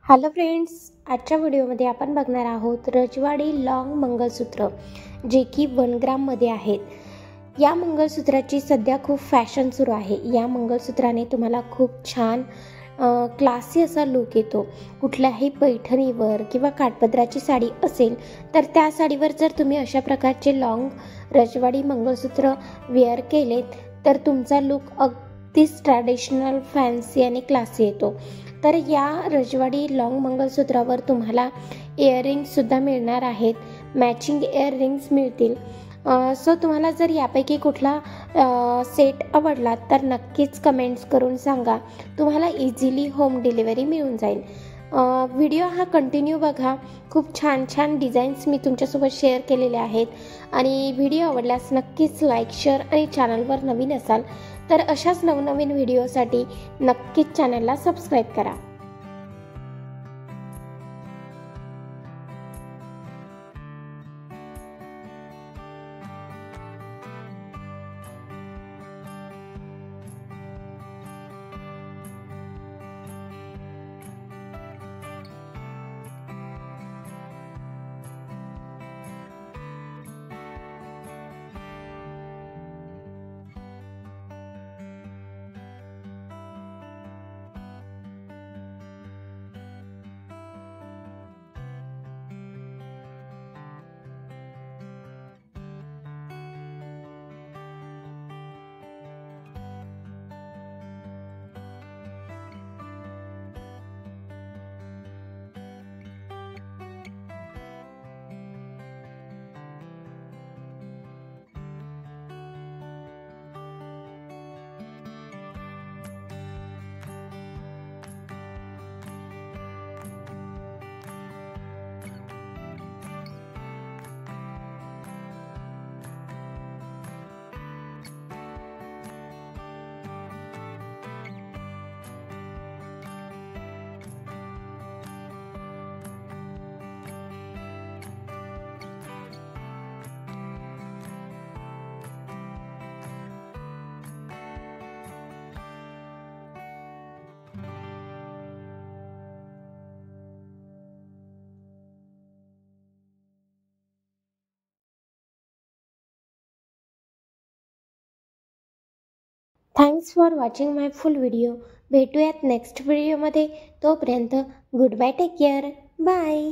Hello friends, आजच्या व्हिडिओमध्ये आपण बघणार आहोत रजवाडी लॉंग मंगलसूत्र जे की 1 ग्राममध्ये आहेत। या मंगलसूत्राची सध्या खूप फॅशन सुरू आहे। या मंगलसूत्राने तुम्हाला खूप छान क्लासी असा लुक येतो। कुठल्याही पैठणीवर किंवा काठपदराची साडी असेल तर त्या साडीवर जर तुम्ही अशा प्रकारचे लॉंग रजवाडी मंगलसूत्र वेअर केलेत तर तुमचा लुक अगदीच ट्रॅडिशनल, फॅन्सी आणि क्लासी येतो। तर या रजवाडी लॉंग मंगलसूत्रावर तुम्हाला इयरिंग्स सुद्धा मिळणार आहेत, मॅचिंग इयरिंग्स मिळतील। सो तुम्हाला जर यापैकी कुठला सेट आवडला तर नक्कीच कमेंट्स करून सांगा, तुम्हाला इझिली होम डिलिव्हरी मिळून जाईल। व्हिडिओ हा कंटिन्यू बघा, खूप छान छान डिझाईन्स मी तुमच्यासोबत शेअर केलेले आहेत आणि व्हिडिओ आवडल्यास नक्कीच लाईक, शेअर आणि चॅनलवर नवीन असाल तर अशाच नवनवीन व्हिडिओसाठी नक्कीच चॅनलला सबस्क्राईब करा। Thanks for watching my full video. भेटूयात नेक्स्ट व्हिडिओमध्ये, तोपर्यंत goodbye, take care, bye.